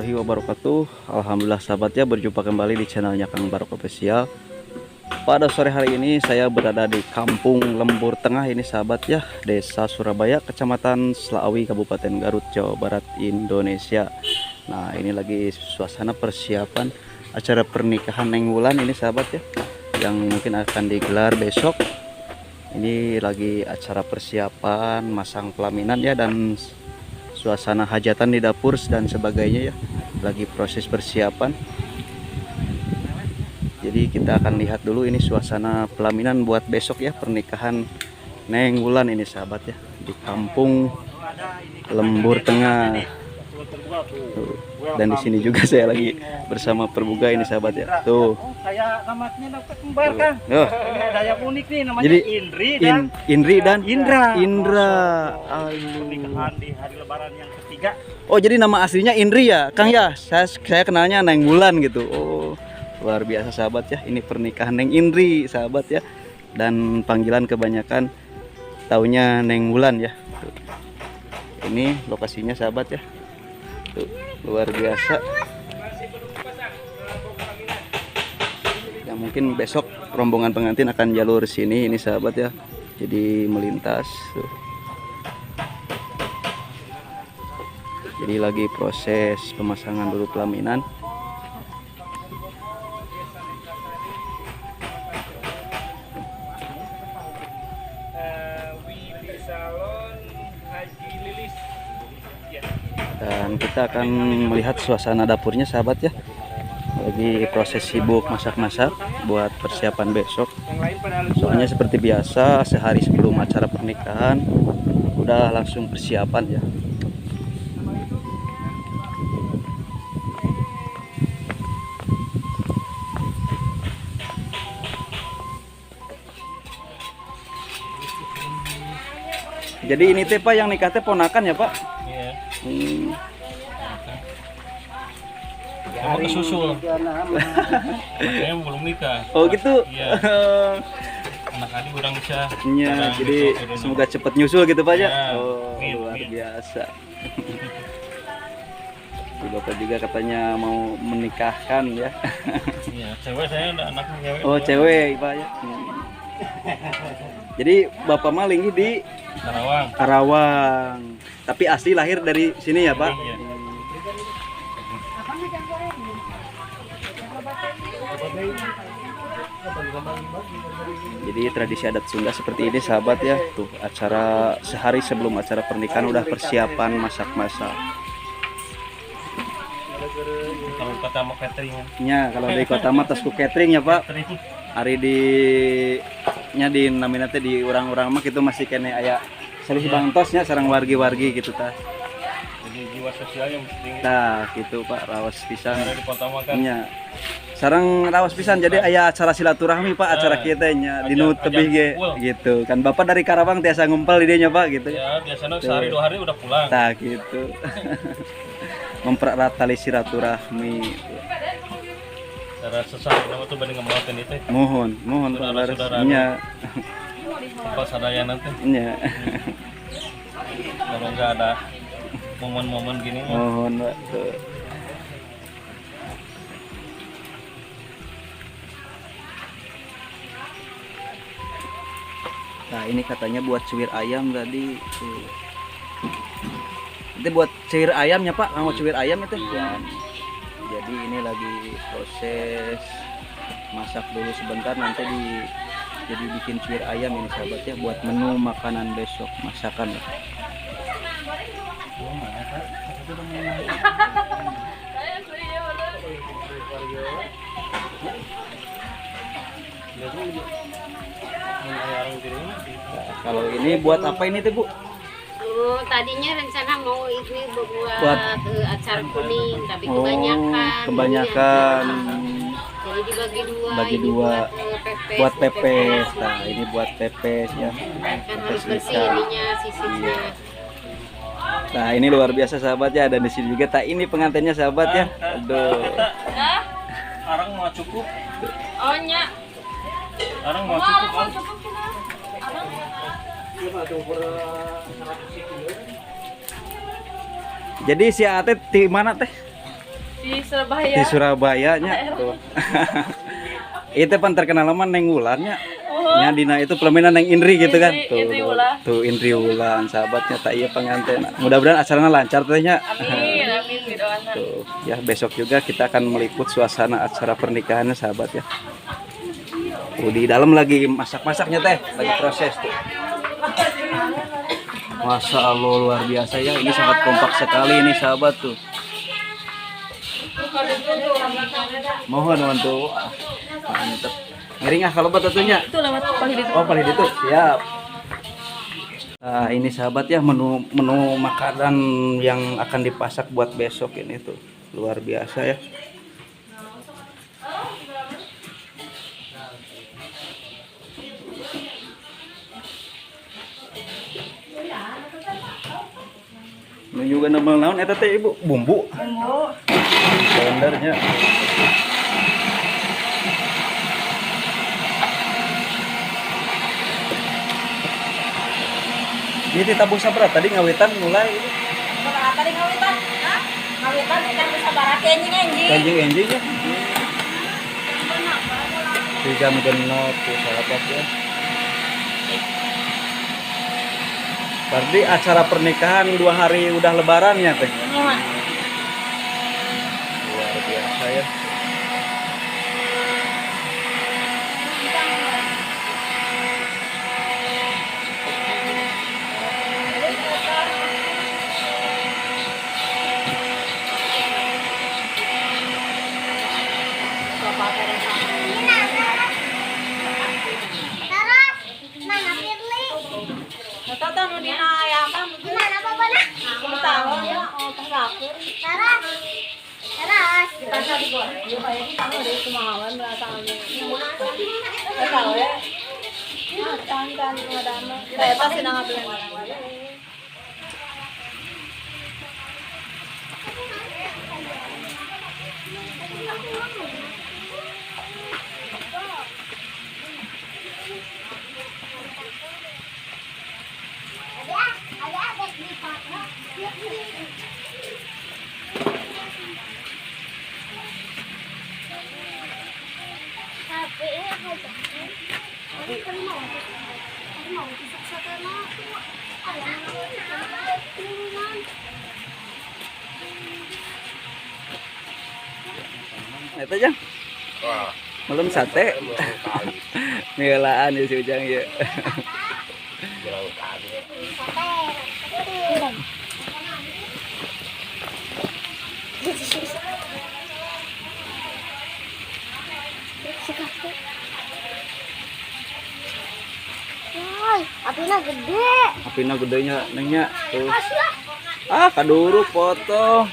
warahmatullahi wabarakatuh. Alhamdulillah sahabat ya, berjumpa kembali di channelnya Kang Barok Official. Pada sore hari ini saya berada di Kampung Lembur Tengah ini sahabat ya, Desa Surabaya, Kecamatan Slawi, Kabupaten Garut, Jawa Barat, Indonesia. Nah, ini lagi suasana persiapan acara pernikahan Neng Wulan ini sahabat ya, yang mungkin akan digelar besok. Ini lagi acara persiapan masang pelaminan ya, dan suasana hajatan di dapur dan sebagainya ya, lagi proses persiapan. Jadi kita akan lihat dulu ini suasana pelaminan buat besok ya, pernikahan Neng Wulan ini sahabat ya, di Kampung Lembur Tengah. Dan di sini juga saya lagi bersama perbuga ini sahabat ya. Tuh. Kayak namanya dapat kembar kan. Ada yang unik nih namanya. Jadi Indri dan Indra. Pernikahan di hari Lebaran yang ketiga. Oh, jadi nama aslinya Indri ya, Kang ya? Saya kenalnya Neng Wulan gitu. Oh, luar biasa sahabat ya. Ini pernikahan Neng Indri sahabat ya. Dan panggilan kebanyakan taunya Neng Wulan ya. Tuh. Ini lokasinya sahabat ya. Tuh, luar biasa. Ya mungkin besok rombongan pengantin akan jalur sini ini sahabat ya. Jadi melintas tuh. Jadi lagi proses pemasangan dulu pelaminan. Dan kita akan melihat suasana dapurnya sahabat ya, lagi proses sibuk masak-masak buat persiapan besok. Soalnya seperti biasa sehari sebelum acara pernikahan udah langsung persiapan ya. Jadi ini teh Pak yang nikah teh ponakan ya Pak? Iya. Kamu kesusul. Saya belum nikah. Oh gitu. Iya. Anak adik udah bisa. Iya, jadi semoga cepet nyusul gitu Pak ya. Ya, Oh, luar biasa. Si Bapak juga katanya mau menikahkan ya. Iya, cewek saya udah anaknya cewek. Oh, cewek Pak ya. Jadi Bapak mah linggi di Karawang. Karawang. Tapi asli lahir dari sini ya Pak. Iya. Jadi tradisi adat Sunda seperti ini sahabat ya. Tuh acara sehari sebelum acara pernikahan udah persiapan masak-masak. Kalau kata mau catering. Ya, kalau dari kota mah tasku catering ya Pak. Catering. Hari di nya di namina teh di orang-orang mah gitu masih kene aya salih bangtosnya sareng wargi-wargi gitu tah. Jadi jiwa sosialnya mesti tinggi. Tah gitu Pak, raos pisan. Karena di kota makan. Nya. Sareng raos pisan jadi aya acara silaturahmi Pak, acara kieu teh nya di nu tebih ge gitu. Kan Bapak dari Karawang tiasa ngumpul di dieu nya Pak gitu. Ya, biasanya sehari 2 hari udah pulang. Tah gitu. Mempererat tali silaturahmi. Cara sesama nama tuh banding ngemawatin itu. Mohon Pak Laras. Nya. Pas ada yang nanti. Nya. Kalau nggak ada momen-momen gini mah. Mohon Pak. Tuh. Nah, ini katanya buat cuir ayam tadi. Tuh. Itu buat cuir ayamnya Pak, mau cuir ayam itu. Ya. Jadi ini lagi proses masak dulu sebentar, nanti jadi bikin cuir ayam ini sahabat ya, buat menu makanan besok masakan ya. Nah, kalau ini buat apa ini tuh Bu? Tadinya rencana mau ini buat acar kuning, tapi kebanyakan. Jadi dibagi dua. Bagi ini dua. Buat pepes. Nah, ini buat pepes ya. Kan harus Pepes bersih ikan. ininya, sisipnya. Nah, ini luar biasa sahabat ya, dan di sini juga tak ini pengantinnya sahabat ya. Aduh. Orang mau cukup. Oh nya. Orang mau cukup kan. Jadi si Ate di mana teh? Di Surabaya. Di Surabayanya tuh. Itu pan terkenal mah Neng Wulannya. Nya dina itu pelaminan Neng Indri gitu kan. Indri Wulan. Tuh Indri Wulan sahabatnya tak iya pengantin. Mudah-mudahan acaranya lancar tehnya. Amin, amin gitu kan. Tuh, ya besok juga kita akan meliput suasana acara pernikahannya sahabat ya. Di dalam lagi masak-masaknya teh, lagi proses tuh. Masya Allah luar biasa ya, ini sangat kompak sekali ini sahabat tuh. Mohon bantu. Mantap. Ngiring kalau batunya. Itu lewat paling itu. Oh paling itu siap. Nah, ini sahabat ya menu makanan yang akan dipasak buat besok ini tuh luar biasa ya. Ini juga nambah naon eta teh Ibu? Bumbu. Blendernya. Ini ditabuh sabra tadi ngawitan mulai. Tadi ngawitan. Hah? Ngawitan ikan bisa barak anjing. Anjing ya. Di jam genep tuh sahabat ya. Berarti acara pernikahan 2 hari udah lebaran ya teh. Luar biasa ya. Itu aja. Belum sate. Ngelaan ya si Ujang ya. Apina gede. Apina gedenya nengnya tuh. Ah, kaduruk foto.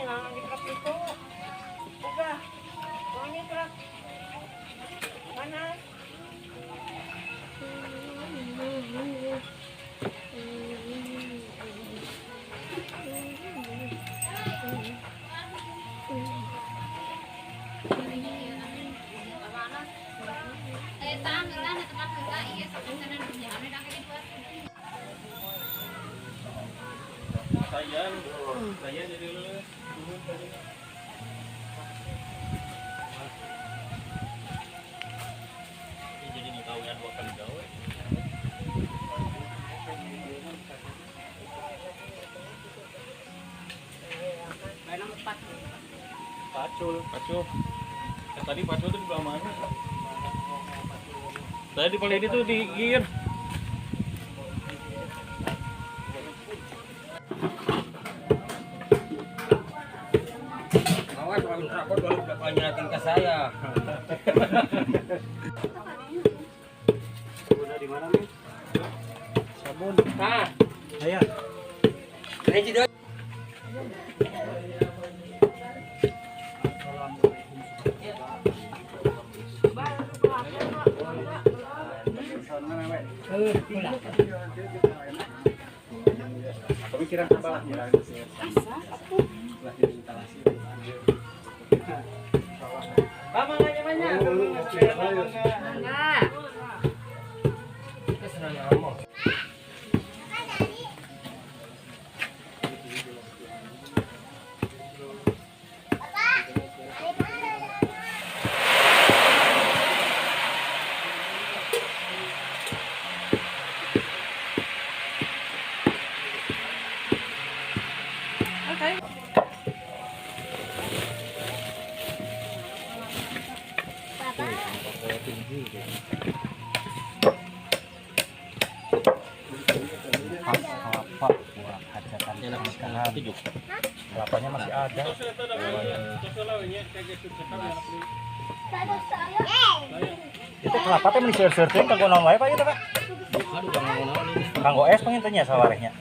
lang ikat ito. Uga. Ini kerak. Mana? Saya jadi dulu. Jadi nggak tahu ya 2 kali gawe. Pacul. Tadi pacul tuh di bawah mana? Tadi paling itu di gear. Awas kalau rapor baru nyerahin ke saya. Udah di mana nih? Sabun. Nah, Ayo. ini juga. Pemikiran kebalahnya. Kelapanya masih ada. Itu kelapa teh meni seur-seurkeun kanggo naon wae Pak ieu teh Pak? Kanggo es pengen tanya sawarehnya.